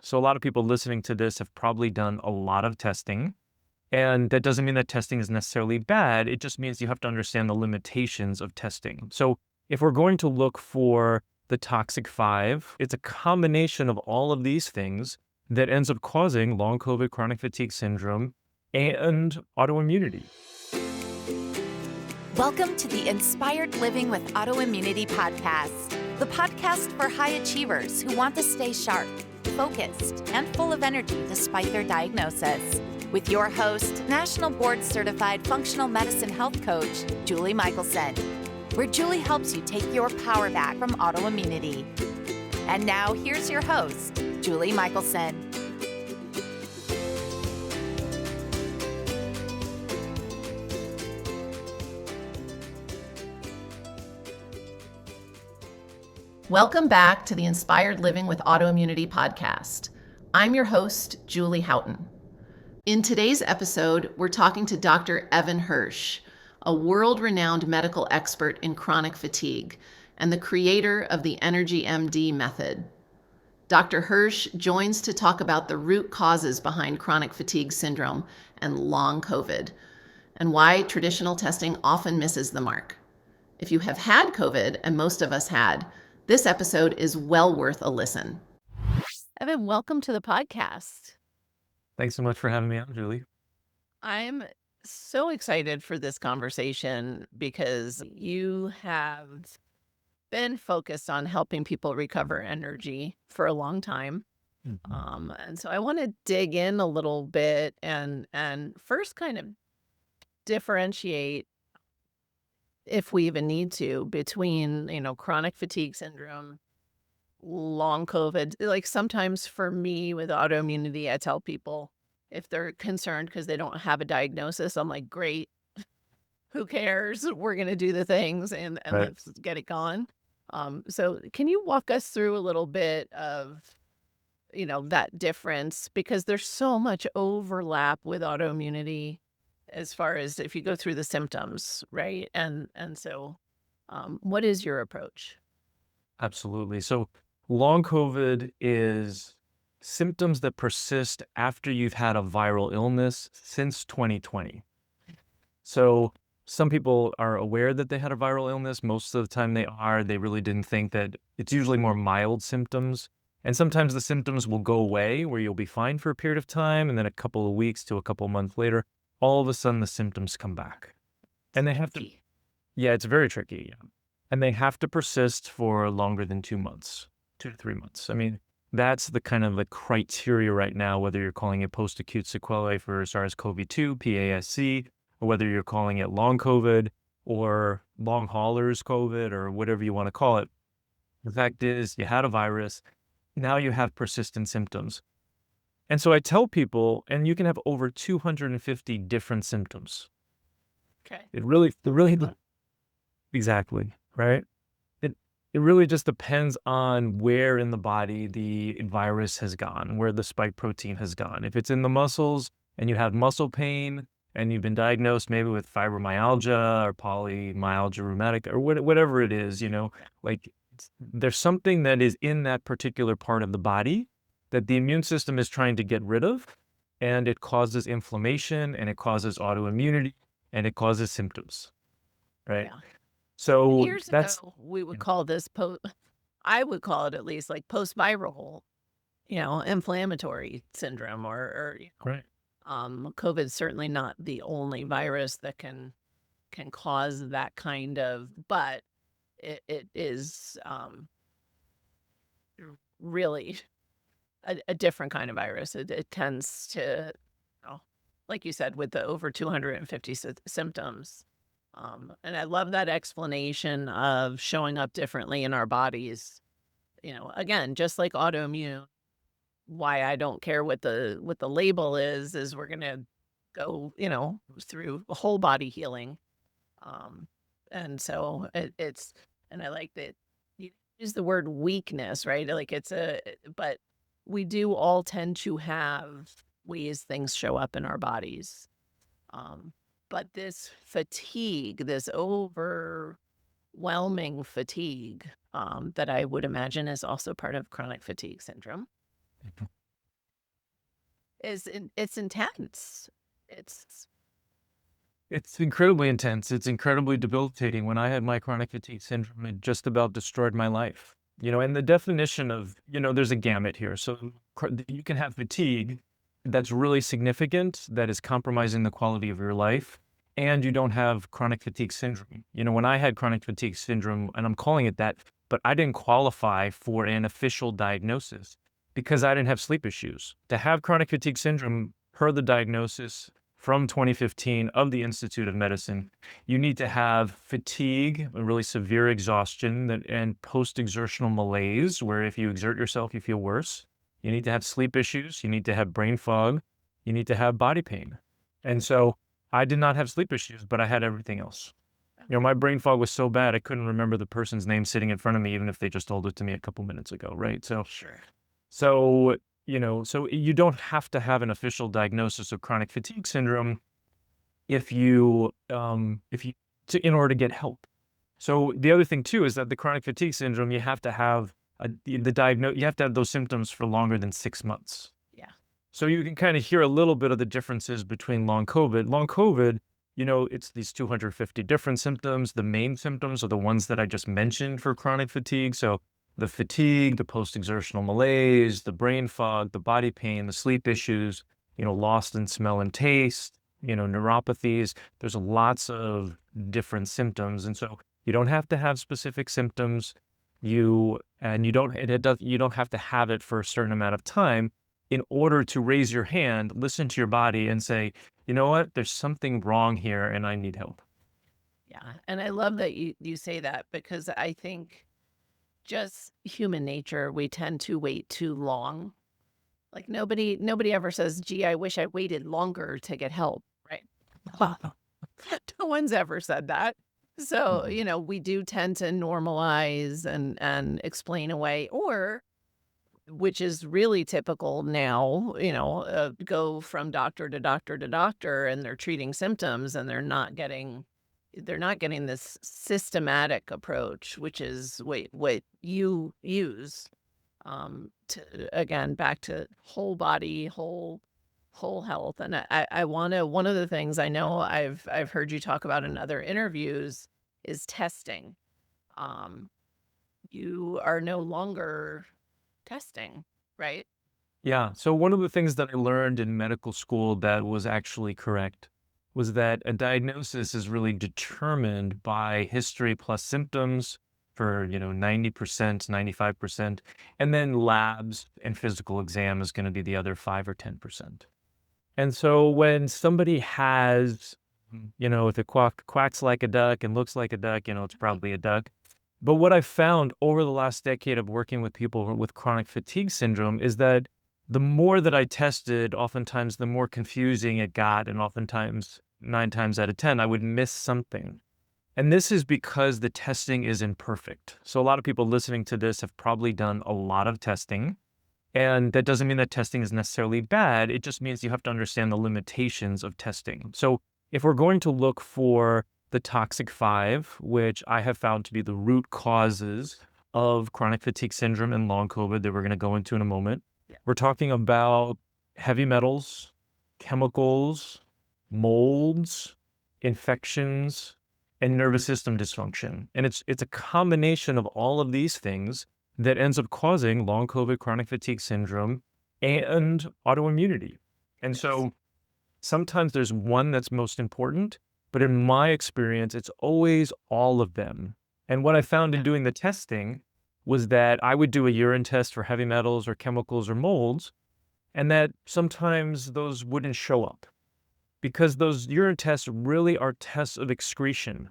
So a lot of people listening to this have probably done a lot of testing. And that doesn't mean that testing is necessarily bad. It just means you have to understand the limitations of testing. So if we're going to look for the toxic five, it's a combination of all of these things that ends up causing long COVID chronic fatigue syndrome and autoimmunity. Welcome to the Inspired Living with Autoimmunity podcast, the podcast for high achievers who want to stay sharp, focused, and full of energy despite their diagnosis. With your host, National Board Certified Functional Medicine Health Coach, Julie Michelson, where Julie helps you take your power back from autoimmunity. And now here's your host, Julie Michelson. Welcome back to the Inspired Living with Autoimmunity podcast. I'm your host, Julie Houghton. In today's episode, we're talking to Dr. Evan Hirsch, a world-renowned medical expert in chronic fatigue and the creator of the EnergyMD method. Dr. Hirsch joins to talk about the root causes behind chronic fatigue syndrome and long COVID, and why traditional testing often misses the mark. If you have had COVID, and most of us had, this episode is well worth a listen. Evan, welcome to the podcast. Thanks so much for having me on, Julie. I'm so excited for this conversation because you have been focused on helping people recover energy for a long time. And so I want to dig in a little bit and first kind of differentiate, if we even need to, between, chronic fatigue syndrome, long COVID. Like sometimes for me with autoimmunity, I tell people if they're concerned because they don't have a diagnosis, I'm like, great, who cares? We're going to do the things and Right. let's get it gone. So can you walk us through a little bit of, that difference? Because there's so much overlap with autoimmunity as far as if you go through the symptoms, right? And so what is your approach? Absolutely. So long COVID is symptoms that persist after you've had a viral illness since 2020. So some people are aware that they had a viral illness. Most of the time they are. They really didn't think that it's usually more mild symptoms. And sometimes the symptoms will go away where you'll be fine for a period of time. And then a couple of weeks to a couple of months later, all of a sudden the symptoms come back. And they have to, yeah, it's very tricky. Yeah. And they have to persist for longer than 2 months, 2 to 3 months. I mean, that's the kind of the criteria right now, whether you're calling it post-acute sequelae for SARS-CoV-2, PASC, or whether you're calling it long COVID or long haulers COVID or whatever you want to call it. The fact is you had a virus, now you have persistent symptoms. And so I tell people, and you can have over 250 different symptoms. Okay. It really, exactly, right? It really just depends on where in the body the virus has gone, where the spike protein has gone. If it's in the muscles and you have muscle pain and you've been diagnosed maybe with fibromyalgia or polymyalgia rheumatic or whatever it is, there's something that is in that particular part of the body that the immune system is trying to get rid of, and it causes inflammation and it causes autoimmunity and it causes symptoms, right? Yeah. So Years that's ago, we would call this I would call it at least like post-viral, inflammatory syndrome or right. COVID's certainly not the only virus that can cause that kind of, but it is really a different kind of virus. It tends to, like you said, with the over 250 symptoms. And I love that explanation of showing up differently in our bodies. Again, just like autoimmune, why I don't care what the label is we're gonna go, through whole body healing. And so it's, and I like that you use the word weakness, right? Like but we do all tend to have ways things show up in our bodies. But this fatigue, this overwhelming fatigue, that I would imagine is also part of chronic fatigue syndrome. it's intense. It's It's incredibly intense. It's incredibly debilitating. When I had my chronic fatigue syndrome, it just about destroyed my life. And the definition of, there's a gamut here. So you can have fatigue that's really significant, that is compromising the quality of your life, and you don't have chronic fatigue syndrome. When I had chronic fatigue syndrome, and I'm calling it that, but I didn't qualify for an official diagnosis because I didn't have sleep issues. To have chronic fatigue syndrome, per the diagnosis from 2015 of the Institute of Medicine, you need to have fatigue, a really severe exhaustion, and post-exertional malaise, where if you exert yourself, you feel worse. You need to have sleep issues. You need to have brain fog. You need to have body pain. And so I did not have sleep issues, but I had everything else. My brain fog was so bad, I couldn't remember the person's name sitting in front of me, even if they just told it to me a couple minutes ago, right? sure. So, so you don't have to have an official diagnosis of chronic fatigue syndrome if you in order to get help. So the other thing too is that the chronic fatigue syndrome, you have to have you have to have those symptoms for longer than 6 months. Yeah. So you can kind of hear a little bit of the differences between long COVID. Long COVID, it's these 250 different symptoms. The main symptoms are the ones that I just mentioned for chronic fatigue. So the fatigue, the post-exertional malaise, the brain fog, the body pain, the sleep issues, lost in smell and taste, neuropathies. There's lots of different symptoms. And so you don't have to have specific symptoms. You don't have to have it for a certain amount of time in order to raise your hand, listen to your body and say, you know what, there's something wrong here and I need help. Yeah. And I love that you say that, because I think just human nature, we tend to wait too long. Like nobody ever says, gee, I wish I waited longer to get help, right? No one's ever said that. So, we do tend to normalize and explain away, or, which is really typical now, go from doctor to doctor to doctor, and they're treating symptoms, and they're not getting this systematic approach, which is what you use, to, again, back to whole body, whole health. And I want to, one of the things I know I've heard you talk about in other interviews is testing. You are no longer testing, right? Yeah. So one of the things that I learned in medical school that was actually correct was that a diagnosis is really determined by history plus symptoms for, 90%, 95%, and then labs and physical exam is going to be the other 5 or 10%. And so when somebody has, if it quacks like a duck and looks like a duck, it's probably a duck. But what I've found over the last decade of working with people with chronic fatigue syndrome is that the more that I tested, oftentimes the more confusing it got, and oftentimes 9 times out of 10, I would miss something. And this is because the testing is imperfect. So a lot of people listening to this have probably done a lot of testing, and that doesn't mean that testing is necessarily bad. It just means you have to understand the limitations of testing. So if we're going to look for the toxic 5, which I have found to be the root causes of chronic fatigue syndrome and long COVID that we're going to go into in a moment, we're talking about heavy metals, chemicals, molds, infections, and nervous system dysfunction. And it's a combination of all of these things that ends up causing long COVID, chronic fatigue syndrome, and autoimmunity. And so sometimes there's one that's most important, but in my experience, it's always all of them. And what I found in doing the testing was that I would do a urine test for heavy metals or chemicals or molds, and that sometimes those wouldn't show up because those urine tests really are tests of excretion.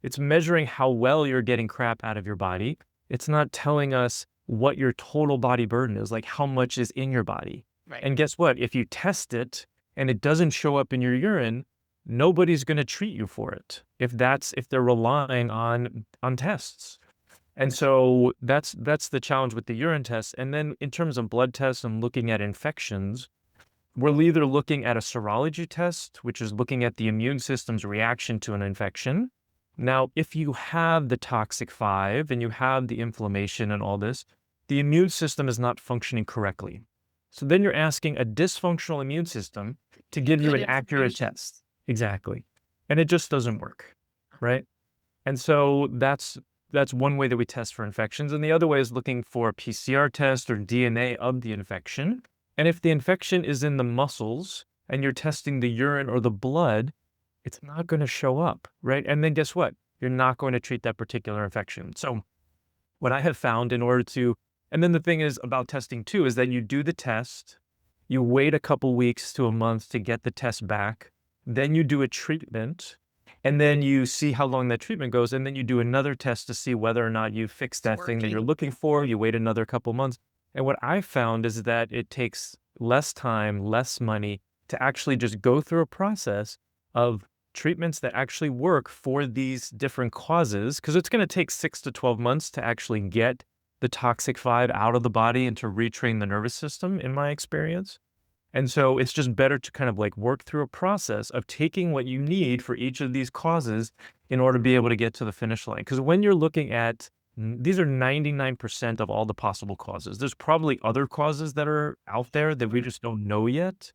It's measuring how well you're getting crap out of your body. It's not telling us what your total body burden is, like how much is in your body. Right. And guess what? If you test it and it doesn't show up in your urine, nobody's going to treat you for it if they're relying on tests. And so that's the challenge with the urine tests. And then in terms of blood tests and looking at infections, we're either looking at a serology test, which is looking at the immune system's reaction to an infection. Now, if you have the toxic 5 and you have the inflammation and all this, the immune system is not functioning correctly. So then you're asking a dysfunctional immune system to give you Good an accurate information. test. Exactly. And it just doesn't work, right? And so that's one way that we test for infections. And the other way is looking for a PCR test or DNA of the infection. And if the infection is in the muscles and you're testing the urine or the blood, it's not going to show up, right? And then guess what? You're not going to treat that particular infection. So what I have found in order to, and then the thing is about testing too, is that you do the test, you wait a couple weeks to a month to get the test back, then you do a treatment, and then you see how long that treatment goes, and then you do another test to see whether or not you fixed that thing that you're working. looking for. You wait another couple months. And what I found is that it takes less time, less money to actually just go through a process of treatments that actually work for these different causes, because it's going to take 6 to 12 months to actually get the toxic 5 out of the body and to retrain the nervous system, in my experience. And so it's just better to kind of like work through a process of taking what you need for each of these causes in order to be able to get to the finish line. Because when you're looking at these are 99% of all the possible causes. There's probably other causes that are out there that we just don't know yet.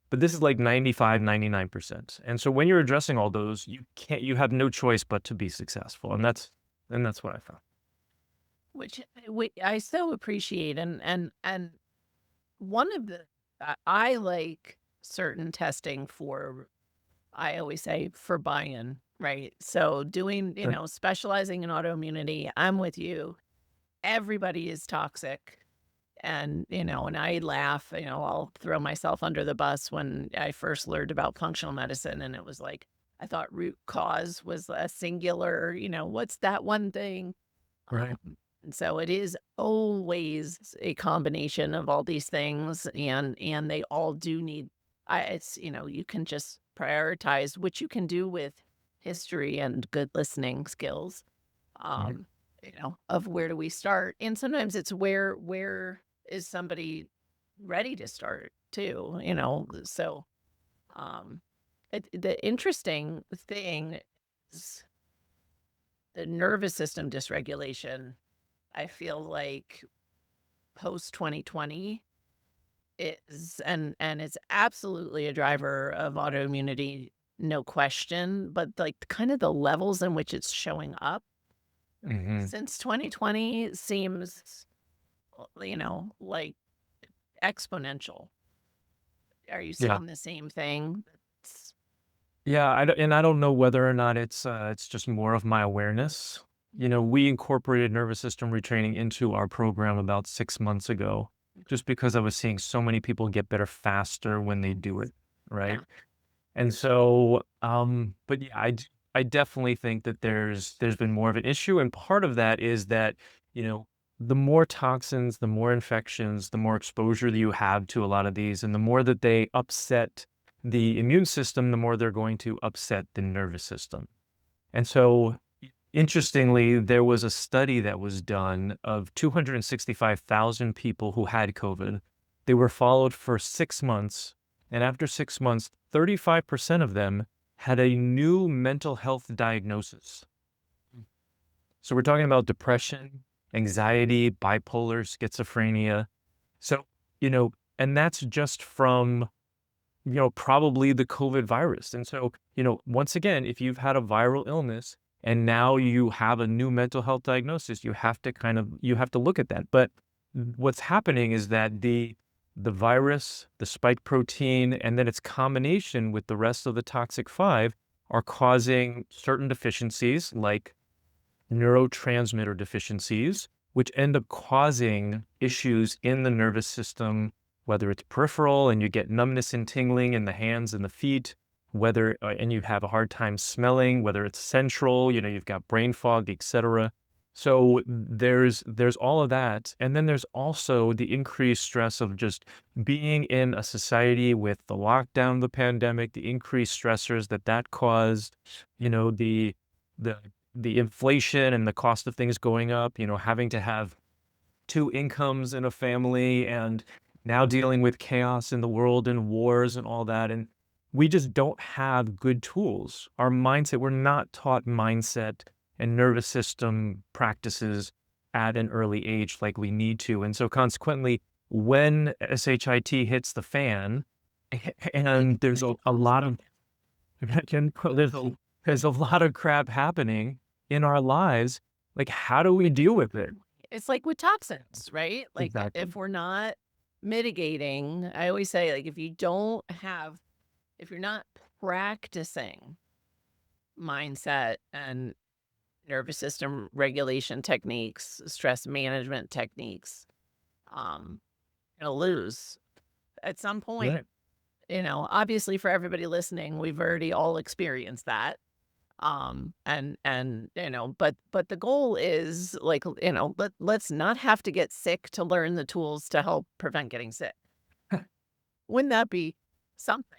But this is like 95, 99%. And so when you're addressing all those, you have no choice but to be successful. And that's what I found. Which I so appreciate. And one of the, I like certain testing for, I always say, for buy-in, right? So doing, Sure. specializing in autoimmunity, I'm with you. Everybody is toxic. And, and I laugh, I'll throw myself under the bus when I first learned about functional medicine. And it was like, I thought root cause was a singular, what's that one thing? Right. And so it is always a combination of all these things, and they all do need. It's you can just prioritize, which you can do with history and good listening skills. Mhm. Of where do we start, and sometimes it's where is somebody ready to start too. So the interesting thing is the nervous system dysregulation. I feel like post 2020 is and it's absolutely a driver of autoimmunity, no question, but like kind of the levels in which it's showing up Mhm. since 2020 seems, like exponential. Are you Yeah. seeing the same thing? It's- Yeah, I don't know whether or not it's just more of my awareness. We incorporated nervous system retraining into our program about 6 months ago, just because I was seeing so many people get better faster when they do it, right? Yeah. And so, but yeah, I definitely think that there's been more of an issue, and part of that is that, you know, the more toxins, the more infections, the more exposure that you have to a lot of these, and the more that they upset the immune system, the more they're going to upset the nervous system. And so, interestingly, there was a study that was done of 265,000 people who had COVID. They were followed for 6 months, and after 6 months, 35% of them had a new mental health diagnosis. So we're talking about depression, anxiety, bipolar, schizophrenia. So, you know, and that's just from probably the COVID virus. And so, once again, if you've had a viral illness and now you have a new mental health diagnosis, you have to look at that. But what's happening is that the virus, the spike protein, and then its combination with the rest of the toxic 5 are causing certain deficiencies like neurotransmitter deficiencies, which end up causing issues in the nervous system, whether it's peripheral and you get numbness and tingling in the hands and the feet, whether and you have a hard time smelling, whether it's central, you've got brain fog, etc. So there's all of that, and then there's also the increased stress of just being in a society with the lockdown, the pandemic, the increased stressors that caused, the the inflation and the cost of things going up, having to have two incomes in a family and now dealing with chaos in the world and wars and all that. And we just don't have good tools. Our mindset, we're not taught mindset and nervous system practices at an early age like we need to. And so consequently, when SHIT hits the fan, and there's a lot of there's a lot of crap happening in our lives. Like, how do we deal with it? It's like with toxins, right? Like Exactly. if we're not mitigating, I always say, like, if you're not practicing mindset and nervous system regulation techniques, stress management techniques, um, you'll lose at some point. Right. Obviously for everybody listening, we've already all experienced that. But the goal is, like, let's not have to get sick to learn the tools to help prevent getting sick. Wouldn't that be something?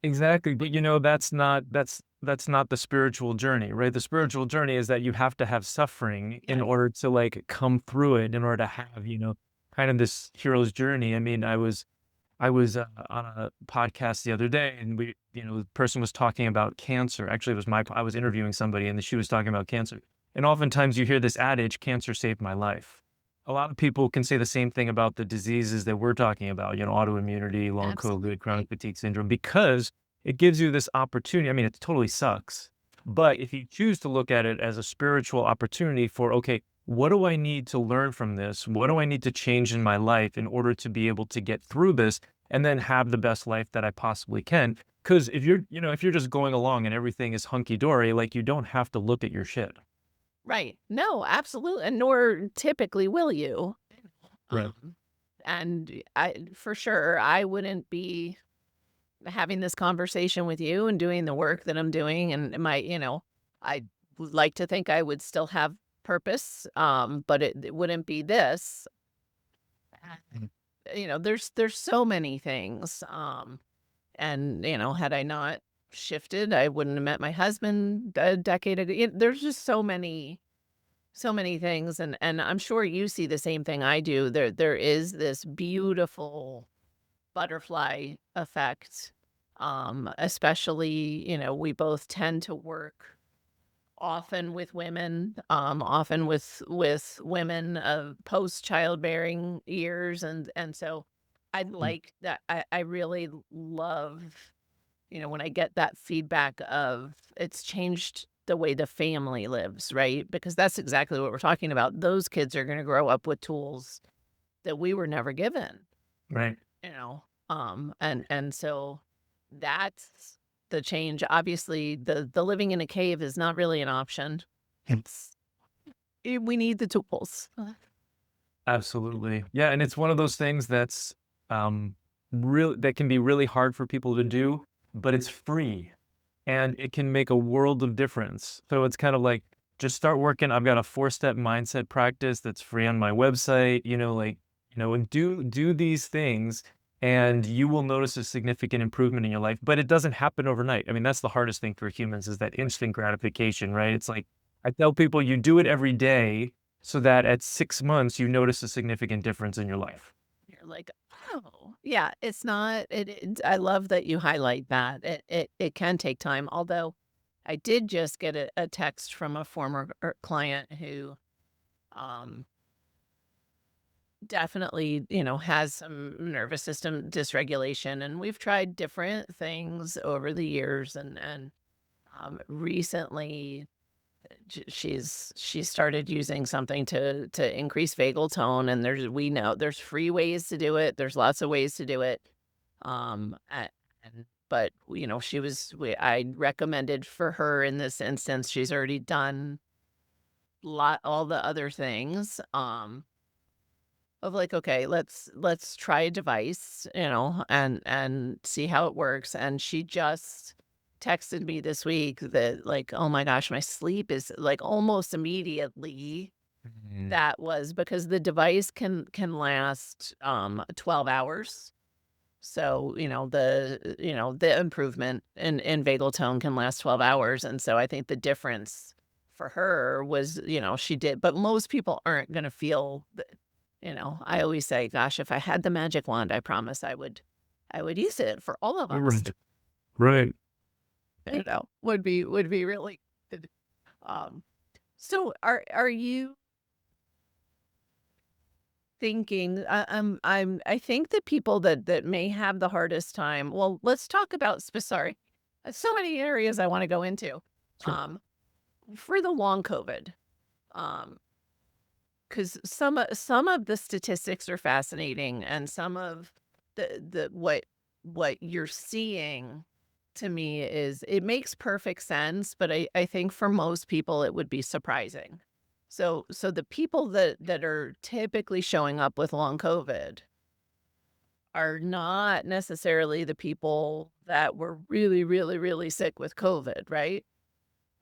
Exactly, but, that's not the spiritual journey, right? The spiritual journey is that you have to have suffering in Yeah. order to, like, come through it, in order to have, kind of this hero's journey. I mean, I was on a podcast the other day, and the person was talking about cancer. Actually, it was I was interviewing somebody, and she was talking about cancer. And oftentimes you hear this adage, "Cancer saved my life." A lot of people can say the same thing about the diseases that we're talking about, autoimmunity, long COVID, chronic Absolutely. fatigue syndrome, because it gives you this opportunity. I mean, it totally sucks. But if you choose to look at it as a spiritual opportunity for, okay, what do I need to learn from this? What do I need to change in my life in order to be able to get through this and then have the best life that I possibly can? Because if you're just going along and everything is hunky dory, like, you don't have to look at your shit. Right. No, absolutely. And nor typically will you. Right. Um, and for sure, I wouldn't be having this conversation with you and doing the work that I'm doing. And I would like to think I would still have purpose. But it wouldn't be this. Mhm. There's so many things. And had I not shifted, I wouldn't have met my husband a decade ago. There's just so many things, and I'm sure you see the same thing I do. There is this beautiful butterfly effect. Especially, we both tend to work often with women, often with women of post childbearing years, and so I like that. I really love, when I get that feedback of it's changed the way the family lives, right? Because that's exactly what we're talking about. Those kids are going to grow up with tools that we were never given, Right. you know. And so that's the change. Obviously, the living in a cave is not really an option. It's we need the tools. Absolutely. Yeah, and it's one of those things that's real that can be really hard for people to do, but it's free and it can make a world of difference. So it's kind of like, just start working. I've got a 4-step mindset practice that's free on my website, and do these things, and you will notice a significant improvement in your life. But it doesn't happen overnight. I mean, that's the hardest thing for humans, is that instant gratification, right? It's like, I tell people, you do it every day so that at 6 months you notice a significant difference in your life. You're like, oh, yeah, it's not. I love that you highlight that. It can take time. Although, I did just get a text from a former client who, um, definitely, has some nervous system dysregulation, and we've tried different things over the years, and recently she started using something to increase vagal tone, and we know there's free ways to do it. There's lots of ways to do it. But I recommended for her in this instance, she's already done all the other things. Of like, okay, let's try a device, and see how it works. And she just texted me this week that, like, oh my gosh, my sleep is like almost immediately. Mhm. That was because the device can last 12 hours. So, the improvement in vagal tone can last 12 hours. And so I think the difference for her was, she did, but most people aren't going to feel I always say, gosh, if I had the magic wand, I promise I would use it for all of us. Right. Right. Would be really good. Um, so are you thinking, I think the people that may have the hardest time. Well, let's talk about sorry, so many areas I want to go into. Sure. Um, for the long COVID, because some of the statistics are fascinating, and some of the what you're seeing to me is it makes perfect sense, but I think for most people it would be surprising. So the people that are typically showing up with long COVID are not necessarily the people that were really, really, really sick with COVID, right?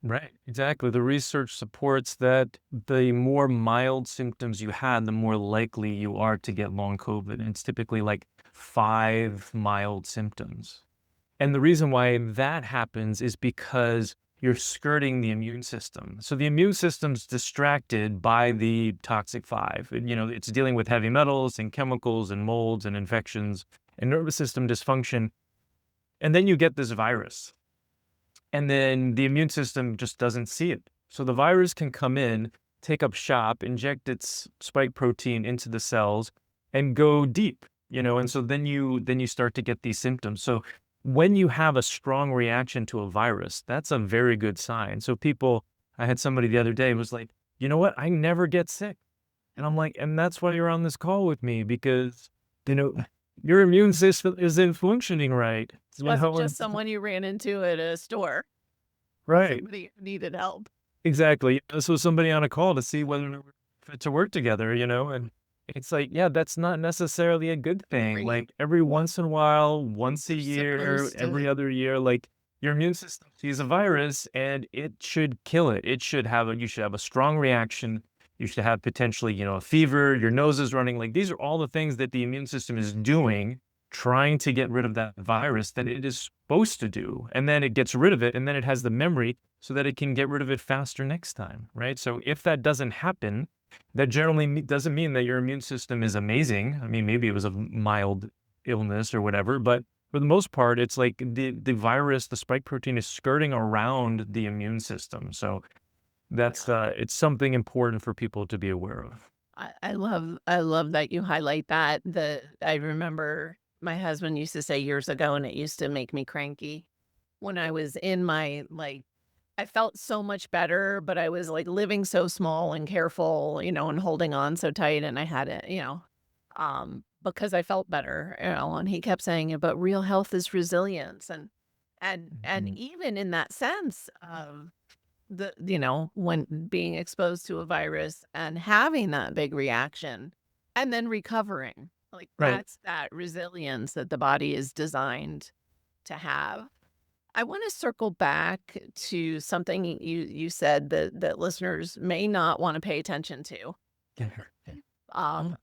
Right, exactly. The research supports that the more mild symptoms you had, the more likely you are to get long COVID. And it's typically like 5 mild symptoms. And the reason why that happens is because you're skirting the immune system. So the immune system's distracted by the toxic five. And, it's dealing with heavy metals and chemicals and molds and infections and nervous system dysfunction. And then you get this virus. And then the immune system just doesn't see it. So the virus can come in, take up shop, inject its spike protein into the cells, and go deep, and so then you start to get these symptoms. So when you have a strong reaction to a virus, that's a very good sign. So I had somebody the other day was like, you know what? I never get sick. And I'm like, and that's why you're on this call with me, because, your immune system isn't functioning right. It wasn't just someone you ran into at a store. Right. Somebody who needed help. Exactly. This was somebody on a call to see whether we're fit to work together, and it's like, yeah, that's not necessarily a good thing. Right. Like every once in a while, once a You're year, supposed to- every other year, like your immune system sees a virus and it should kill it. You should have a strong reaction. You should have potentially, a fever, your nose is running. Like these are all the things that the immune system is doing, trying to get rid of that virus that it is supposed to do. And then it gets rid of it, and then it has the memory so that it can get rid of it faster next time, right? So if that doesn't happen, that generally doesn't mean that your immune system is amazing. I mean, maybe it was a mild illness or whatever, but for the most part, it's like the virus, the spike protein is skirting around the immune system. So that's it's something important for people to be aware of. I love that you highlight that. I remember my husband used to say years ago, and it used to make me cranky when I was in my I felt so much better, but I was like living so small and careful, and holding on so tight, and I had it, because I felt better, and he kept saying, but real health is resilience. And Mhm. even in that sense of when being exposed to a virus and having that big reaction and then recovering, like Right. that's that resilience that the body is designed to have. I want to circle back to something you said that listeners may not want to pay attention to, Yeah.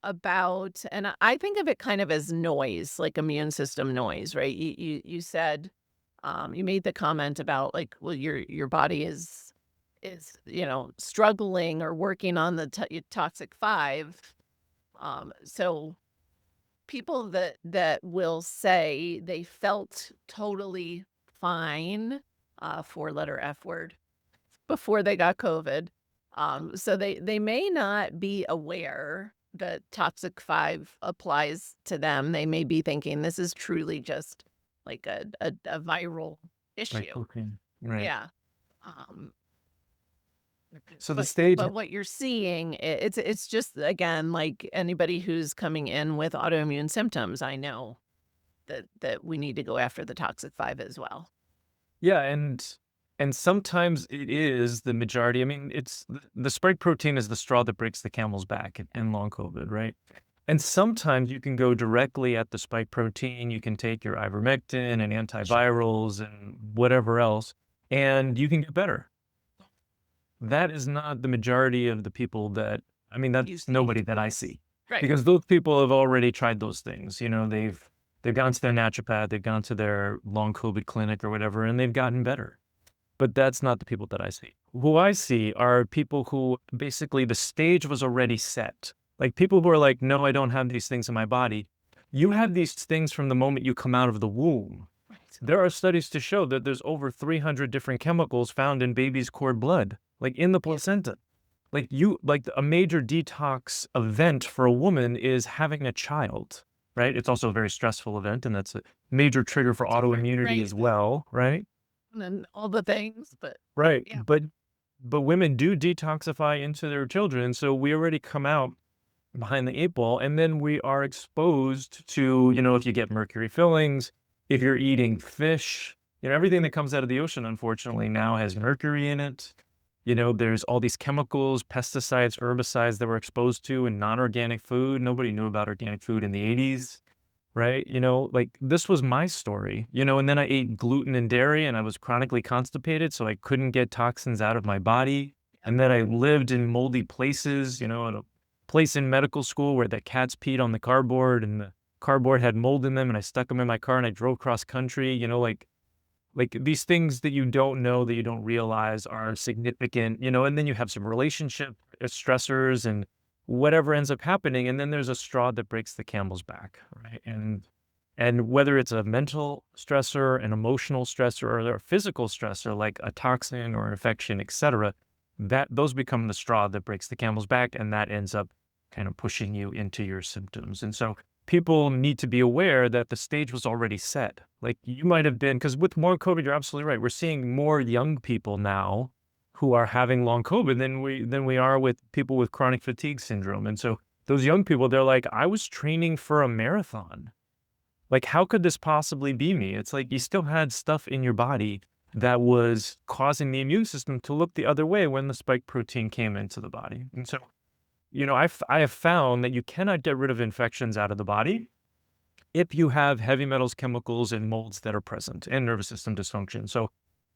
about, and I think of it kind of as noise, like immune system noise, right? You said, you made the comment about like, well, your body is struggling or working on the toxic five. So people that will say they felt totally fine, 4-letter F word, before they got COVID. So they may not be aware that toxic five applies to them. They may be thinking this is truly just like a viral Like issue. cocaine. Right. Yeah. Um, So the stage. but what you're seeing, it's just, again, like anybody who's coming in with autoimmune symptoms, I know that we need to go after the toxic five as well. Yeah, and sometimes it is the majority. I mean, it's the spike protein is the straw that breaks the camel's back in long COVID, right? And sometimes you can go directly at the spike protein. You can take your ivermectin and antivirals and whatever else, and you can get better. That is not the majority of the people I mean, You that's see. nobody that I see. Right. Because those people have already tried those things. They've gone to their naturopath, they've gone to their long COVID clinic or whatever, and they've gotten better. But that's not the people that I see. Who I see are people who basically the stage was already set. Like people who are like, no, I don't have these things in my body. You have these things from the moment you come out of the womb. Right. There are studies to show that there's over 300 different chemicals found in baby's cord blood, like in the placenta. like a major detox event for a woman is having a child, right? It's also a very stressful event, and that's a major trigger for autoimmunity Right. as well, right? And then all the things, but Right. yeah. But women do detoxify into their children, so we already come out behind the 8 ball, and then we are exposed to, if you get mercury fillings, if you're eating fish, everything that comes out of the ocean, unfortunately, now has mercury in it. There's all these chemicals, pesticides, herbicides that we're exposed to in non-organic food. Nobody knew about organic food in the 80s, right? Like this was my story, and then I ate gluten and dairy and I was chronically constipated, so I couldn't get toxins out of my body. And then I lived in moldy places, at a place in medical school where the cats peed on the cardboard and the cardboard had mold in them, and I stuck them in my car and I drove cross country, like these things that you don't know, that you don't realize are significant, and then you have some relationship stressors and whatever ends up happening. And then there's a straw that breaks the camel's back, right? And whether it's a mental stressor, an emotional stressor, or a physical stressor, like a toxin or an infection, etc., that those become the straw that breaks the camel's back, and that ends up kind of pushing you into your symptoms. And so people need to be aware that the stage was already set. Like you might have been, because with more COVID, you're absolutely right. We're seeing more young people now who are having long COVID than we are with people with chronic fatigue syndrome. And so those young people, they're like, I was training for a marathon. Like, how could this possibly be me? It's like you still had stuff in your body that was causing the immune system to look the other way when the spike protein came into the body. And so, I have found that you cannot get rid of infections out of the body if you have heavy metals, chemicals, and molds that are present, and nervous system dysfunction. So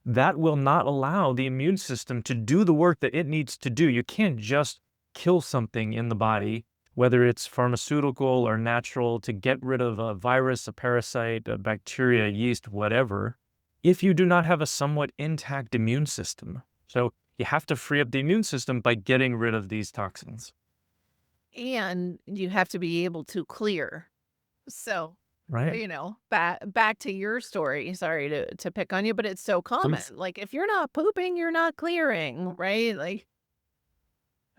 that will not allow the immune system to do the work that it needs to do. You can't just kill something in the body, whether it's pharmaceutical or natural, to get rid of a virus, a parasite, a bacteria, yeast, whatever, if you do not have a somewhat intact immune system. So you have to free up the immune system by getting rid of these toxins. And you have to be able to clear. So, Right. back to your story. Sorry to pick on you, but it's so common. Please. Like if you're not pooping, you're not clearing, right? Like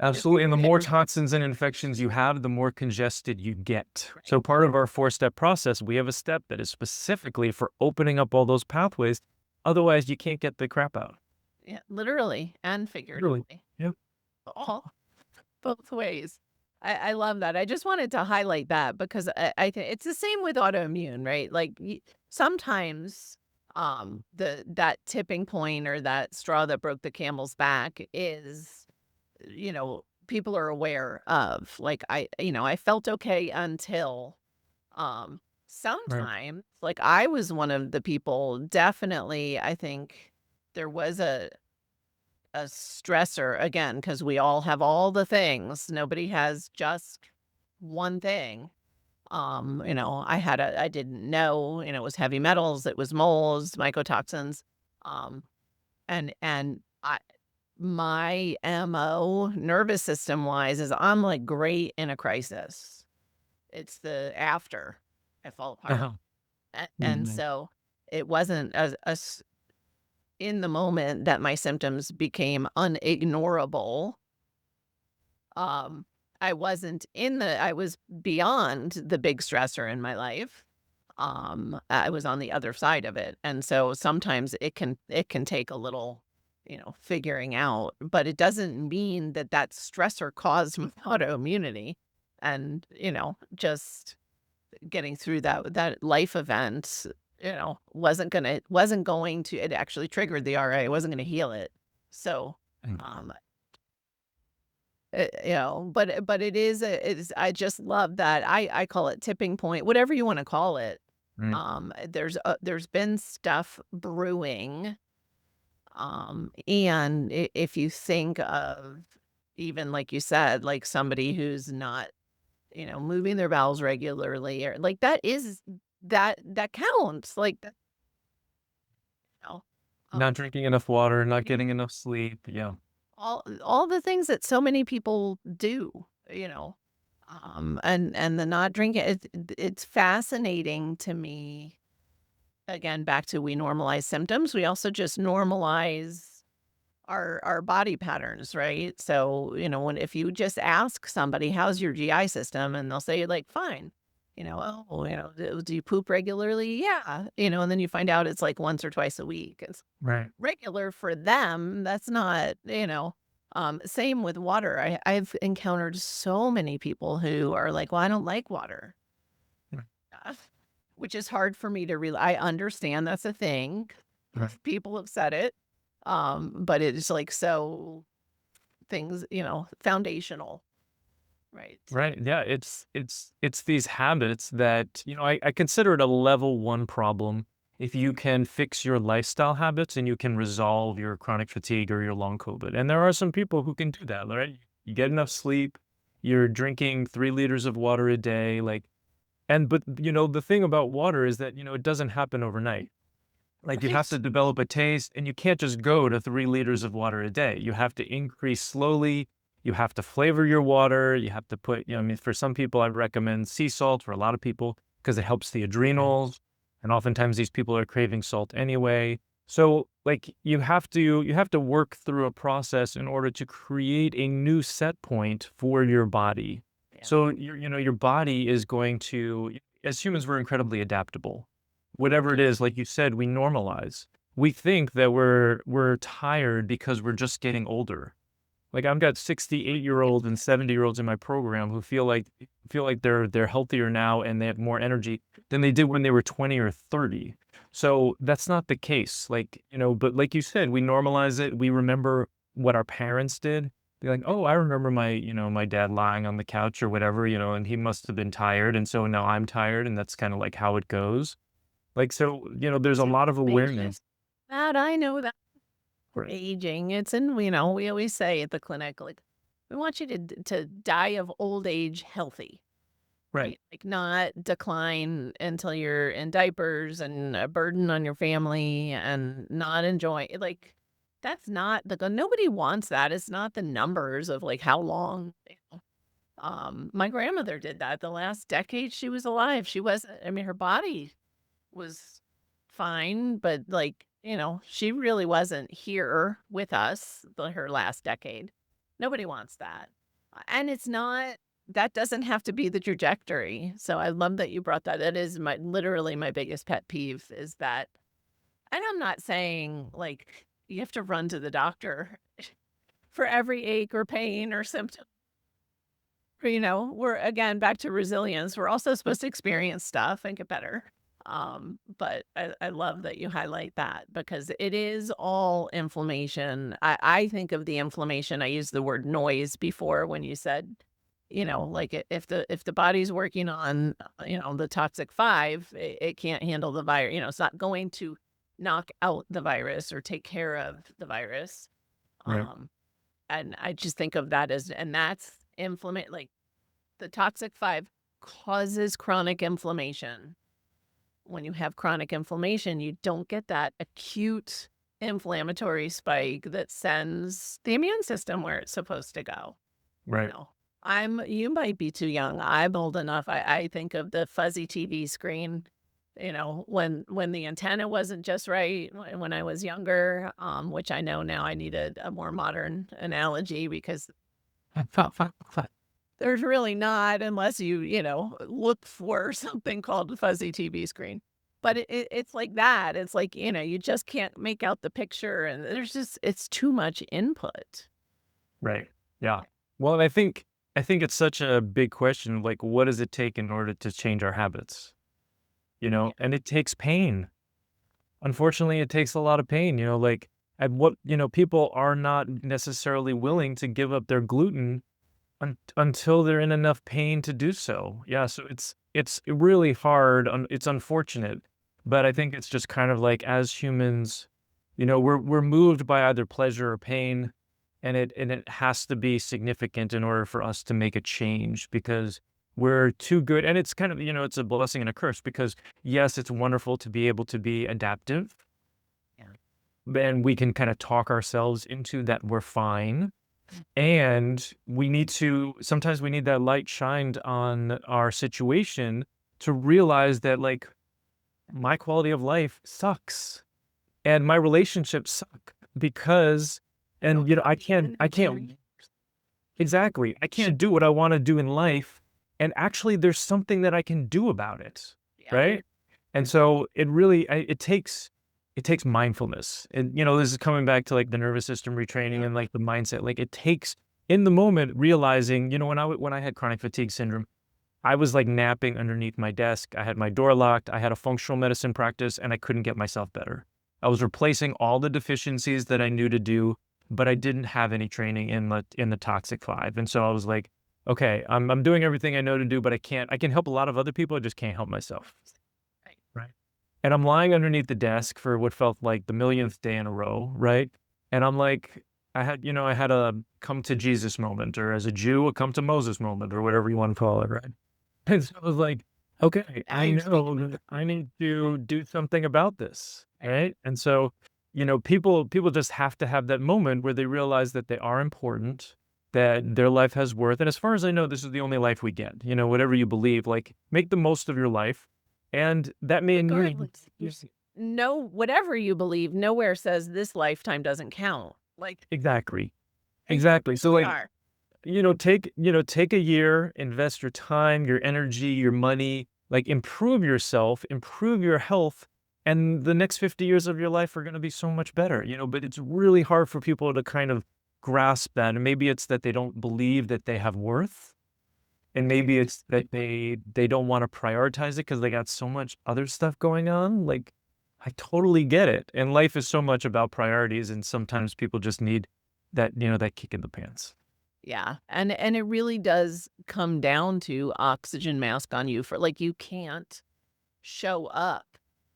Absolutely. And the more you're toxins and infections you have, the more congested you get. So part of our 4-step process, we have a step that is specifically for opening up all those pathways. Otherwise, you can't get the crap out. yeah, literally and Literally. figuratively, Yep. all both ways. I love that. I just wanted to highlight that because I think it's the same with autoimmune, right? Like sometimes that tipping point or that straw that broke the camel's back is, people are aware of. Like I felt okay until um Right. sometimes like I was one of the people, definitely. I think there was a stressor again, because we all have all the things. Nobody has just one thing. I didn't know, it was heavy metals, it was molds, mycotoxins. Um, and my MO nervous system wise is I'm like great in a crisis. It's the after I fall apart. Uh-huh. And Mhm. so it wasn't as in the moment that my symptoms became unignorable. Um, I was beyond the big stressor in my life. I was on the other side of it. And so sometimes it can take a little, figuring out, but it doesn't mean that that stressor caused my autoimmunity. And, just getting through that life event, wasn't going to, it actually triggered the RA. It wasn't going to heal it. So, Mm. um, but I just love that. I call it tipping point, whatever you want to call it. Right. There's been stuff brewing. And if you think of, even like you said, like somebody who's not, moving their bowels regularly, or like that counts. Like that, you know, Not drinking enough water, not yeah, getting enough sleep. Yeah. all the things that so many people do, and the not drinking. It's fascinating to me. Again, back to we normalize symptoms. We also just normalize our body patterns, right? So, if you just ask somebody, how's your GI system? And they'll say like, fine. Oh, do you poop regularly? Yeah. And then you find out it's like once or twice a week. It's Right. regular for them. That's not, same with water. I've encountered so many people who are like, well, I don't like water. Right. uh, Which is hard for me to I understand that's a thing. Right. People have said it. But it's like so things, foundational, right? Right. Yeah. It's these habits that, I consider it a level one problem. If you can fix your lifestyle habits and you can resolve your chronic fatigue or your long COVID. And there are some people who can do that, right? You get enough sleep, you're drinking 3 liters of water a day, but the thing about water is that, it doesn't happen overnight. Like you have to Right. develop a taste and you can't just go to 3 liters of water a day. You have to increase slowly. You have to flavor your water. You have to put, I mean, for some people, I recommend sea salt for a lot of people because it helps the adrenals. And oftentimes these people are craving salt anyway. So like you have to work through a process in order to create a new set point for your body. Yeah. So your body is going to, as humans, we're incredibly adaptable. Whatever it is, like you said, we normalize. We think that we're tired because we're just getting older. Like I've got 68-year-olds and 70-year-olds in my program who feel like they're healthier now and they have more energy than they did when they were 20 or 30. So that's not the case. But like you said, we normalize it. We remember what our parents did. Be like, oh, I remember my dad lying on the couch or whatever, and he must have been tired. And so now I'm tired. And that's kind of like how it goes. So, there's a lot of Information. awareness. That I know that we're Right. aging. It's in, we always say at the clinic, like, we want you to die of old age healthy, Right. right? Like not decline until you're in diapers and a burden on your family and not enjoy like that's not the nobody wants that. It's not the numbers of like how long. My grandmother did that the last decade she was alive. She wasn't, I mean, her body was fine, but like, she really wasn't here with us her last decade. Nobody wants that. And it's not that doesn't have to be the trajectory. So I love that you brought that. That is literally my biggest pet peeve is that, and I'm not saying like you have to run to the doctor for every ache or pain or symptom. We're again back to resilience. We're also supposed to experience stuff and get better. But I love that you highlight that because it is all inflammation. I think of the inflammation. I used the word noise before when you said, like if the body's working on, the toxic five, it can't handle the virus. It's not going to knock out the virus or take care of the virus. Right. Um, and I just think of that and that's like the toxic five causes chronic inflammation. When you have chronic inflammation, you don't get that acute inflammatory spike that sends the immune system where it's supposed to go. Right. You might be too young. I'm old enough. I think of the fuzzy TV screen, when the antenna wasn't just right when I was younger, which I know now I need a more modern analogy because there's really not unless you look for something called a fuzzy TV screen. But it's like that. It's like, you just can't make out the picture and it's too much input. Right. Yeah. Well, I think it's such a big question. Like, what does it take in order to change our habits? Yeah. And it takes pain. Unfortunately, it takes a lot of pain. People are not necessarily willing to give up their gluten until they're in enough pain to do so. Yeah, so it's really hard. It's unfortunate, but I think it's just kind of like as humans, we're moved by either pleasure or pain, and it has to be significant in order for us to make a change because we're too good. And it's kind of it's a blessing and a curse because yes, it's wonderful to be able to be adaptive, Yeah. and we can kind of talk ourselves into that we're fine. And sometimes we need that light shined on our situation to realize that like my quality of life sucks and my relationships suck because And, I can't exactly. I can't do what I want to do in life. And actually, there's something that I can do about it. Yeah. Right. And so it takes mindfulness. And, this is coming back to like the nervous system retraining and like the mindset. Like it takes in the moment realizing, when I had chronic fatigue syndrome, I was like napping underneath my desk. I had my door locked. I had a functional medicine practice and I couldn't get myself better. I was replacing all the deficiencies that I knew to do, but I didn't have any training in the toxic 5. And so I was like, okay, I'm doing everything I know to do, but I can help a lot of other people. I just can't help myself. Right. And I'm lying underneath the desk for what felt like the millionth day in a row, right? And I'm like, I had a come to Jesus moment, or as a Jew, a come to Moses moment, or whatever you want to call it, right? And so I was like, okay, Now I you're know speaking. that I need to do something about this, right? And so, people just have to have that moment where they realize that they are important, that their life has worth. And as far as I know, this is the only life we get. Whatever you believe, like make the most of your life. And that may mean Regardless, no, whatever you believe, nowhere says this lifetime doesn't count. Like, exactly. and Exactly. So we like, are. take a year, invest your time, your energy, your money, like improve yourself, improve your health, and the next 50 years of your life are going to be so much better, but it's really hard for people to kind of grasp that. And maybe it's that they don't believe that they have worth. And maybe it's that they don't want to prioritize it because they got so much other stuff going on. Like, I totally get it. And life is so much about priorities, and sometimes people just need that kick in the pants. Yeah. And it really does come down to oxygen mask on you for like you can't show up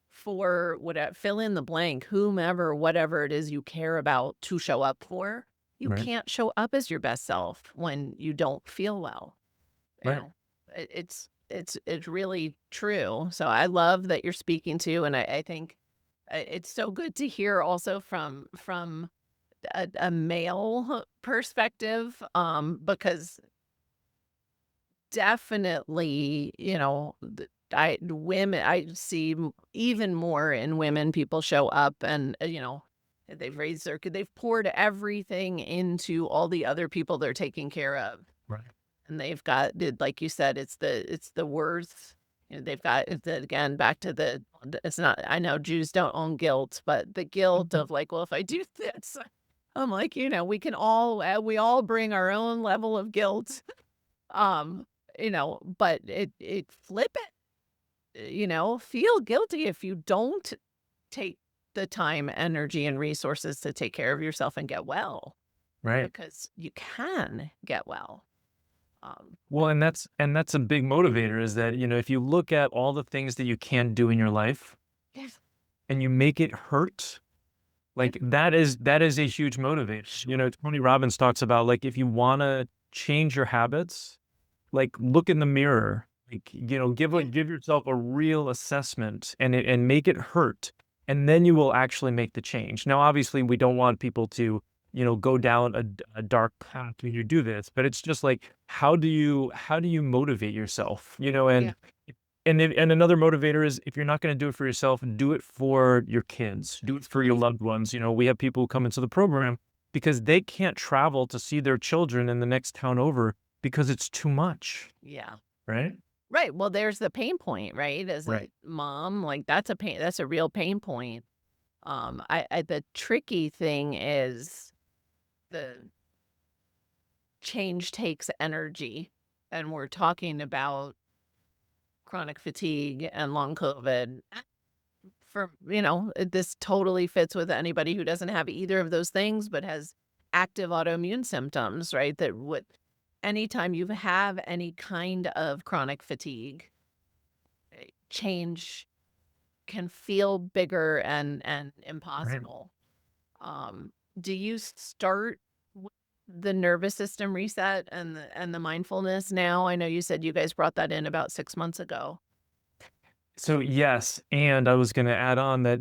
for whatever fill in the blank, whomever, whatever it is you care about to show up for. You Right. can't show up as your best self when you don't feel well. You Right. know, it's really true. So I love that you're speaking to, and I think it's so good to hear also from a male perspective, because definitely, I see even more in women. People show up and they've poured everything into all the other people they're taking care of. Right. And they've got, like you said, it's the worth. They've got again back to it's not. I know Jews don't own guilt, but the guilt of like, well, if I do this, I'm like, we all bring our own level of guilt. Um, but it flip it. Feel guilty if you don't take the time, energy, and resources to take care of yourself and get well, Right. because you can get well. Well, and that's a big motivator, is that, if you look at all the things that you can't do in your life Yes. and you make it hurt, like that is a huge motivator. Tony Robbins talks about, like, if you want to change your habits, like look in the mirror, like, give yourself a real assessment, and make it hurt. And then you will actually make the change. Now, obviously, we don't want people to, go down a dark path when you do this, but it's just like, how do you motivate yourself? And Yeah. and another motivator is, if you're not going to do it for yourself, do it for your kids, do it for your loved ones. We have people who come into the program because they can't travel to see their children in the next town over because it's too much, Yeah. right? Right. Well, there's the pain point, right? As a Right. mom, like that's a real pain point. The tricky thing is the change takes energy, and we're talking about chronic fatigue and long COVID. This totally fits with anybody who doesn't have either of those things, but has active autoimmune symptoms, right? That would anytime you have any kind of chronic fatigue, change can feel bigger and Right. impossible. Do you start with the nervous system reset and the mindfulness now? I know you said you guys brought that in about 6 months ago. So yes, and I was going to add on that,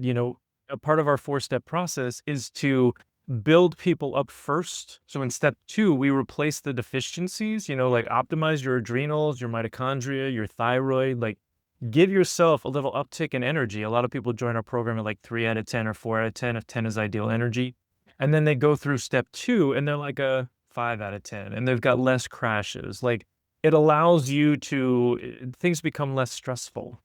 a part of our 4-step process is to build people up first. So in step 2, we replace the deficiencies, like optimize your adrenals, your mitochondria, your thyroid, like give yourself a little uptick in energy. A lot of people join our program at like 3 out of 10 or 4 out of 10, if 10 is ideal energy. And then they go through step 2 and they're like a 5 out of 10 and they've got less crashes. Like it allows you to things become less stressful,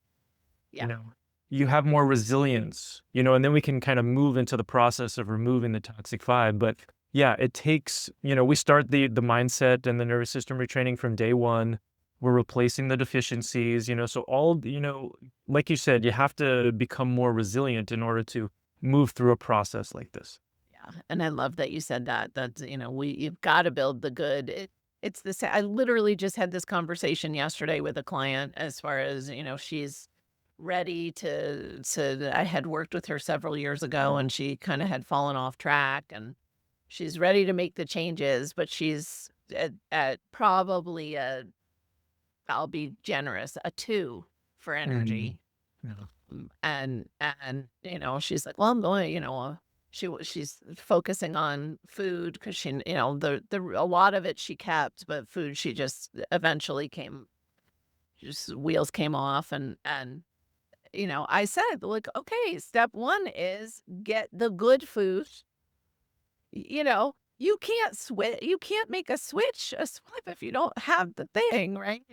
you Yeah. know. You have more resilience, and then we can kind of move into the process of removing the toxic 5. But yeah, it takes, we start the mindset and the nervous system retraining from day 1. We're replacing the deficiencies, so all, like you said, you have to become more resilient in order to move through a process like this. Yeah, and I love that you said that. That's, you've gotta build the good. It's the sa I literally just had this conversation yesterday with a client as far as, she's ready to I had worked with her several years ago, and she kinda had fallen off track, and she's ready to make the changes, but she's at probably a I'll be generous, a 2 for Mm, energy. yeah. And, she's like, "Well, I'm going," she's focusing on food because the a lot of it she kept, but food she just eventually just wheels came off and, I said, like, "Okay, step 1 is get the good food." You can't make a swip if you don't have the thing, right?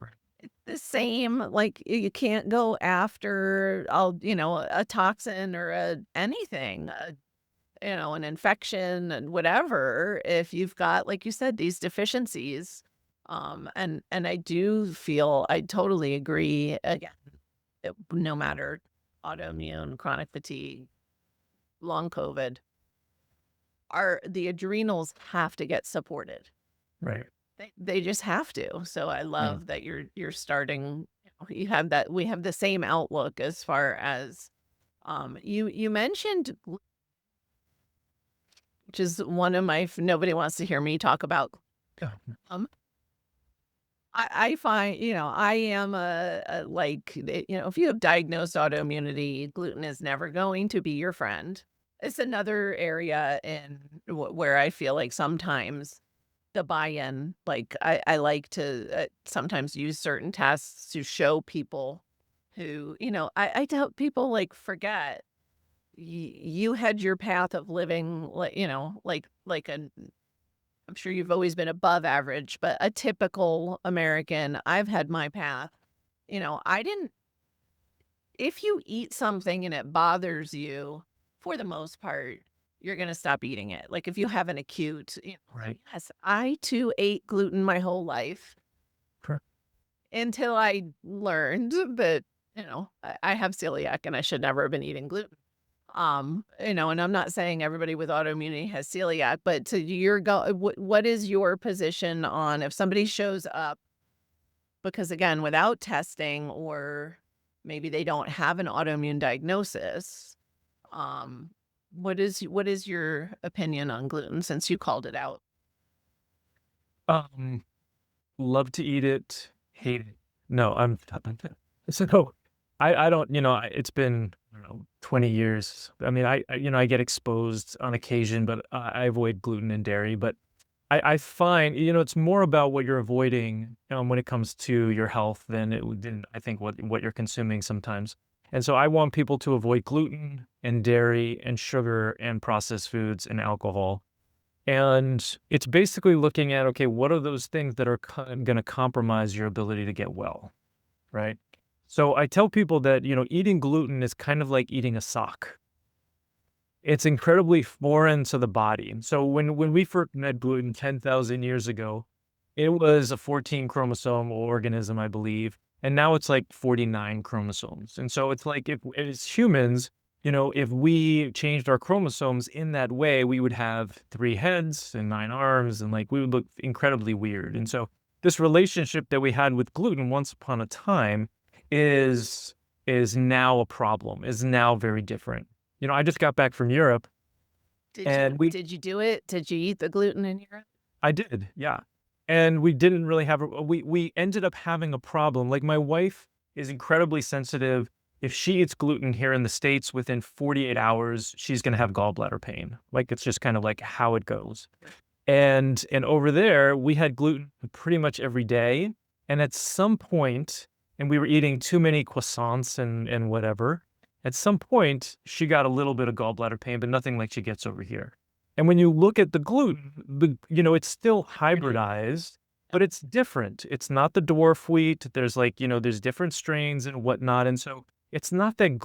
Right. It's the same, like, you can't go after a toxin or anything, an infection and whatever if you've got, like you said, these deficiencies. And I totally agree, again, no matter autoimmune, chronic fatigue, long COVID, the adrenals have to get supported. Right. They just have to. So I Yeah. love that you're starting, you have that we have the same outlook as far as, you mentioned which is one of my nobody wants to hear me talk about. Yeah. um, I find, I am like, if you have diagnosed autoimmunity, gluten is never going to be your friend. It's another area where I feel like sometimes the buy-in, like, I like to, sometimes use certain tests to show people who, I tell people, like, forget, you had your path of living, like, like an I'm sure you've always been above average, but a typical American, I've had my path. I didn't if you eat something and it bothers you, for the most part, you're gonna stop eating it. Like, if you have an acute, Right. yes, I too ate gluten my whole life Sure. until I learned that, I have celiac and I should never have been eating gluten. And I'm not saying everybody with autoimmunity has celiac, but to your what is your position on if somebody shows up because, again, without testing, or maybe they don't have an autoimmune diagnosis, um, what is your opinion on gluten since you called it out? Um, Love to eat it, hate it. No, so I don't, it's been, I don't know, 20 years. I mean, I get exposed on occasion, but I avoid gluten and dairy. But I find, it's more about what you're avoiding, when it comes to your health than I think what you're consuming sometimes. And so I want people to avoid gluten and dairy and sugar and processed foods and alcohol. And it's basically looking at, okay, what are those things that are going to compromise your ability to get well, right? So I tell people that, eating gluten is kind of like eating a sock. It's incredibly foreign to the body. So when we first met gluten 10,000 years ago, it was a 14 chromosome organism, I believe. And now it's like 49 chromosomes. And so it's like if as humans, if we changed our chromosomes in that way, we would have 3 heads and 9 arms, and like we would look incredibly weird. And so this relationship that we had with gluten once upon a time is is now a problem, is now very different. I just got back from Europe Did you and we did you do it? Did you eat the gluten in Europe? I did, yeah. And we didn't really have we ended up having a problem. Like my wife is incredibly sensitive. If she eats gluten here in the States within 48 hours, she's gonna have gallbladder pain. Like it's just kind of like how it goes. And over there, we had gluten pretty much every day. And at some point, and we were eating too many croissants and whatever. At some point, she got a little bit of gallbladder pain, but nothing like she gets over here. And when you look at the gluten, it's still hybridized, but it's different. It's not the dwarf wheat. There's there's different strains and whatnot. And so it's not that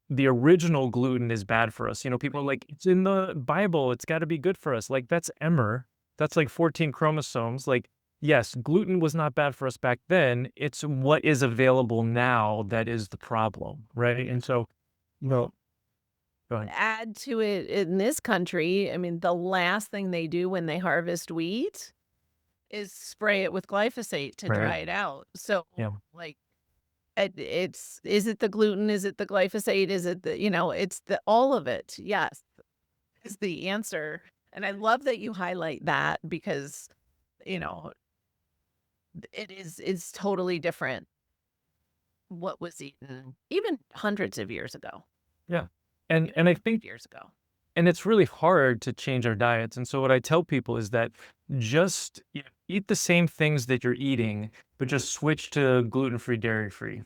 the original gluten is bad for us. People are like, it's in the Bible. It's got to be good for us. Like, that's emmer. That's like 14 chromosomes. Like, yes, gluten was not bad for us back then. It's what is available now that is the problem, right? And so, well, go ahead. Add to it in this country, I mean, the last thing they do when they harvest wheat is spray it with glyphosate to Right. dry it out. So, Yeah. like, is it the gluten? Is it the glyphosate? Is it it's the all of it. Yes, is the answer. And I love that you highlight that because, you know, it's totally different what was eaten even hundreds of years ago, Yeah. And even I think years ago. and it's really hard to change our diets. And so what I tell people is that just eat the same things that you're eating, but just switch to gluten-free, dairy-free.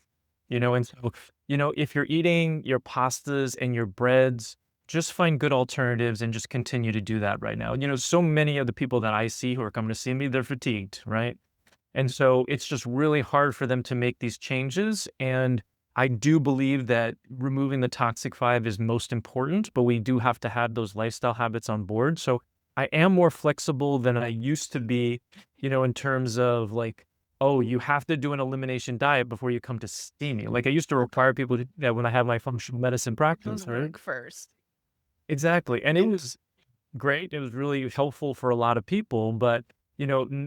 And so, if you're eating your pastas and your breads, just find good alternatives and just continue to do that right now. So many of the people that I see who are coming to see me, they're fatigued, right? And so it's just really hard for them to make these changes. And I do believe that removing the toxic five is most important, but we do have to have those lifestyle habits on board. So I am more flexible than I used to be, in terms of like, oh, you have to do an elimination diet before you come to see me. Like, I used to require people to do that when I had my functional medicine practice, right? Work first. Exactly. And it was great. It was really helpful for a lot of people, but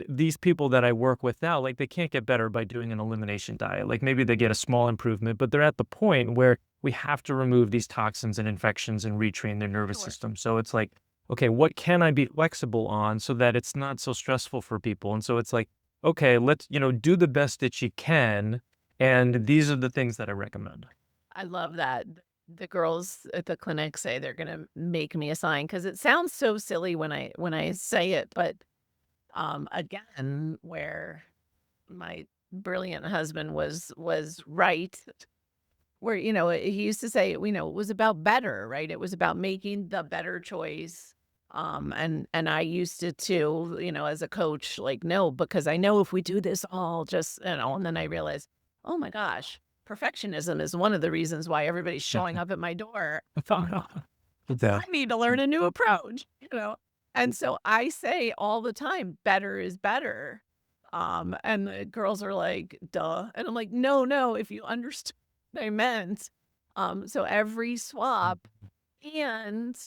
these people that I work with now, like, they can't get better by doing an elimination diet. Like, maybe they get a small improvement, but they're at the point where we have to remove these toxins and infections and retrain their nervous Sure. system. So it's like, okay, what can I be flexible on so that it's not so stressful for people? And so it's like, okay, let's, do the best that you can. And these are the things that I recommend. I love that. The girls at the clinic say they're gonna make me a sign because it sounds so silly when I say it, but again, where my brilliant husband was right, where he used to say, it was about better, right? It was about making the better choice. And I used to too, as a coach, like, no, because I know if we do this all just, and then I realized, oh my gosh, perfectionism is one of the reasons why everybody's showing up at my door. Yeah. I need to learn a new approach. And so I say all the time, better is better. And the girls are like, duh. And I'm like, no, if you understood what I meant. So every swap and,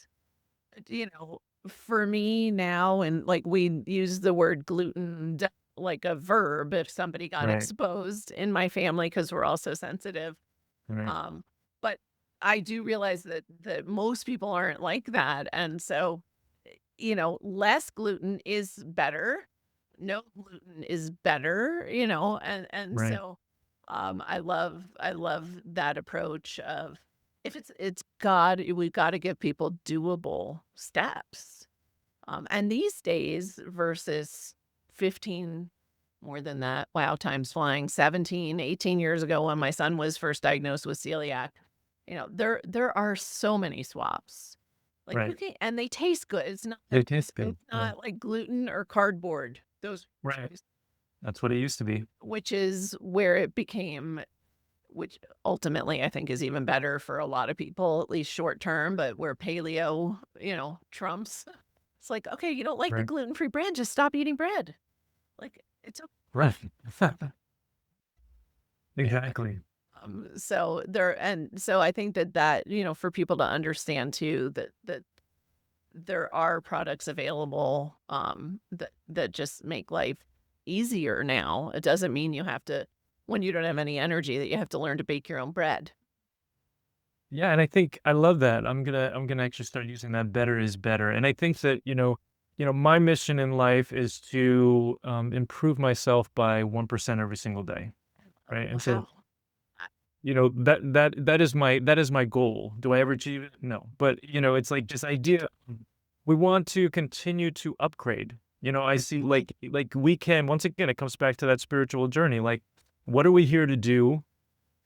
you know, for me now, and like we use the word gluten like a verb if somebody got Right. exposed in my family because we're all so sensitive. Right. But I do realize that most people aren't like that. And so, less gluten is better. No gluten is better, and Right. so I love that approach of if it's God, we've got to give people doable steps. And these days versus 15 more than that. Wow, time's flying. 17, 18 years ago when my son was first diagnosed with celiac. There are so many swaps. Like Right. and they taste good. It's not They taste good. it's not like gluten or cardboard. Those Right. choices, That's what it used to be. which is where it became, which ultimately I think is even better for a lot of people, at least short term, but where paleo, trumps. It's like, okay, you don't like the Right. gluten-free bread, just stop eating bread. Like it's Right. Exactly. so I think that for people to understand too that there are products available that just make life easier now. It doesn't mean you have to, when you don't have any energy, that you have to learn to bake your own bread. Yeah, and I think I love that. I'm gonna actually start using that. Better is better. And I think that, my mission in life is to improve myself by 1% every single day. Right. And so, Wow. that is my goal. Do I ever achieve it? No. But it's like this idea. We want to continue to upgrade. I see like we can, once again, it comes back to that spiritual journey. Like, what are we here to do?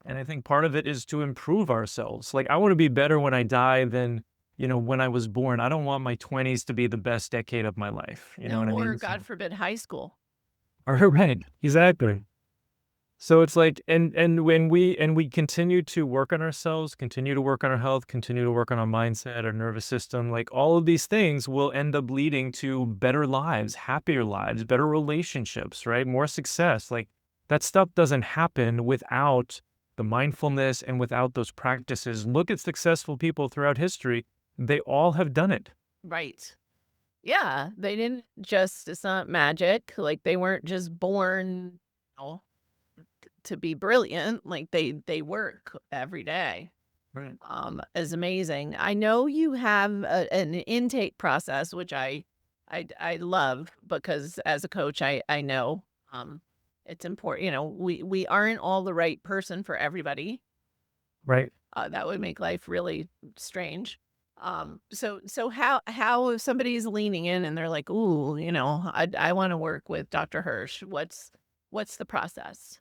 And I think part of it is to improve ourselves. Like, I want to be better when I die than, when I was born. I don't want my 20s to be the best decade of my life. You know No, what I or mean? God forbid, high school. Right. Exactly. So it's like, and when we continue to work on ourselves, continue to work on our health, continue to work on our mindset, our nervous system, like all of these things will end up leading to better lives, happier lives, better relationships, right? More success. Like that stuff doesn't happen without the mindfulness and without those practices. Look at successful people throughout history. They all have done it. Right. Yeah. They didn't just, it's not magic. Like they weren't just born, you know, to be brilliant. Like they work every day. Right. Is amazing. I know you have an intake process, which I love because as a coach, I know it's important. We aren't all the right person for everybody. Right. That would make life really strange. So how if somebody's leaning in and they're like, ooh, I want to work with Dr. Hirsch. What's the process?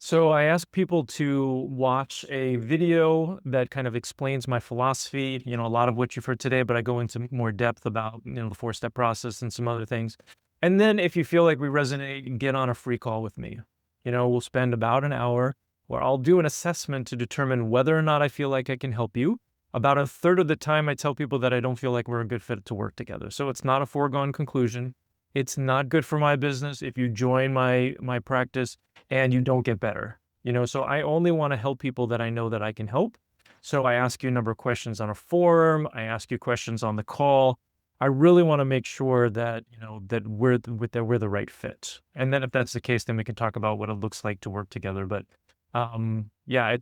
So I ask people to watch a video that kind of explains my philosophy, a lot of what you've heard today, but I go into more depth about, the 4-step process and some other things. And then if you feel like we resonate, get on a free call with me. We'll spend about an hour where I'll do an assessment to determine whether or not I feel like I can help you. About a third of the time, I tell people that I don't feel like we're a good fit to work together. So it's not a foregone conclusion. It's not good for my business if you join my practice and you don't get better. So I only want to help people that I know that I can help. So I ask you a number of questions on a forum. I ask you questions on the call. I really want to make sure that, that we're the right fit. And then if that's the case, then we can talk about what it looks like to work together. But yeah,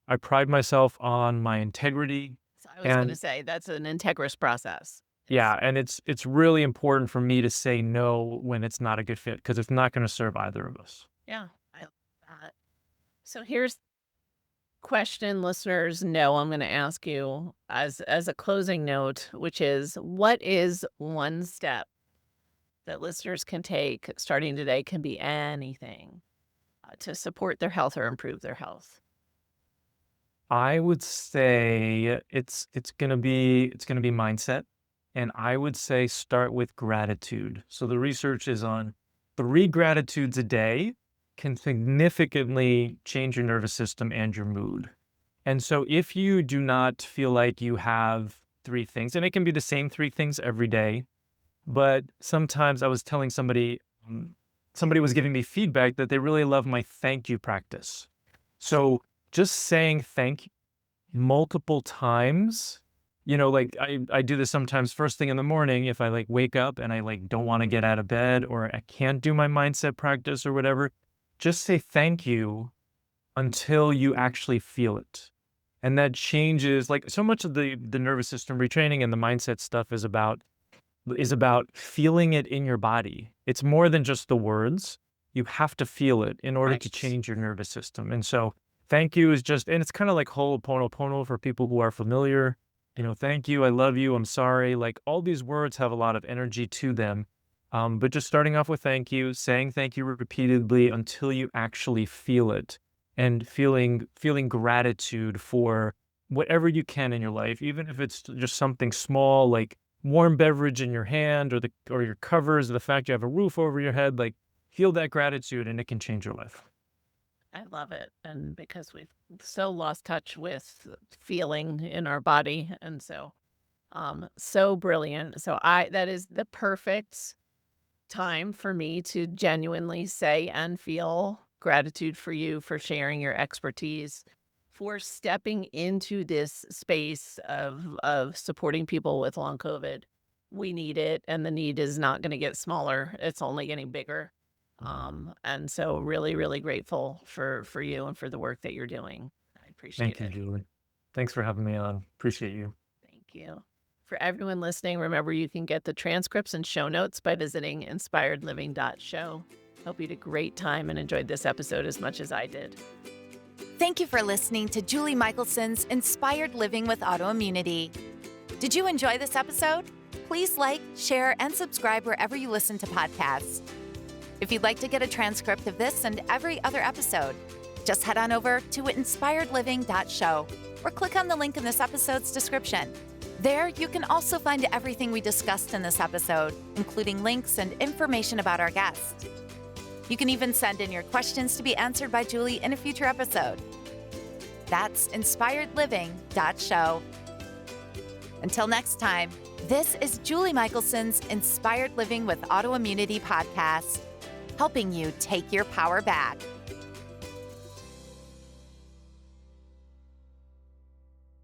I pride myself on my integrity. So I was going to say that's an integrous process. Yeah, and it's really important for me to say no when it's not a good fit because it's not going to serve either of us. Yeah, I love that. So here's a question listeners know I'm going to ask you as a closing note, which is what is one step that listeners can take starting today, can be anything, to support their health or improve their health? I would say it's gonna be mindset, and I would say start with gratitude. So the research is on 3 gratitudes a day can significantly change your nervous system and your mood. And so if you do not feel like you have 3 things, and it can be the same 3 things every day, but sometimes I was telling somebody was giving me feedback that they really love my thank you practice. So just saying thank you multiple times, like I do this sometimes first thing in the morning if I like wake up and I like don't want to get out of bed or I can't do my mindset practice or whatever, just say thank you until you actually feel it. And that changes, like so much of the nervous system retraining and the mindset stuff is about feeling it in your body. It's more than just the words. You have to feel it in order to Right. change your nervous system. And so thank you is just, and it's kind of like Ho'oponopono for people who are familiar. Thank you, I love you, I'm sorry. Like all these words have a lot of energy to them. But just starting off with thank you, saying thank you repeatedly until you actually feel it, and feeling gratitude for whatever you can in your life, even if it's just something small like warm beverage in your hand or your covers, or the fact you have a roof over your head. Like feel that gratitude and it can change your life. I love it. And because we've so lost touch with feeling in our body. And so brilliant. So that is the perfect time for me to genuinely say and feel gratitude for you for sharing your expertise, for stepping into this space of supporting people with long COVID. We need it, and the need is not going to get smaller. It's only getting bigger. And so really, really grateful for you and for the work that you're doing. I appreciate Thank you, it. Julie. Thanks for having me on. Appreciate you. Thank you. For everyone listening, remember you can get the transcripts and show notes by visiting inspiredliving.show. Hope you had a great time and enjoyed this episode as much as I did. Thank you for listening to Julie Michelson's Inspired Living with Autoimmunity. Did you enjoy this episode? Please like, share, and subscribe wherever you listen to podcasts. If you'd like to get a transcript of this and every other episode, just head on over to inspiredliving.show or click on the link in this episode's description. There, you can also find everything we discussed in this episode, including links and information about our guest. You can even send in your questions to be answered by Julie in a future episode. That's inspiredliving.show. Until next time, this is Julie Michelson's Inspired Living with Autoimmunity podcast, helping you take your power back.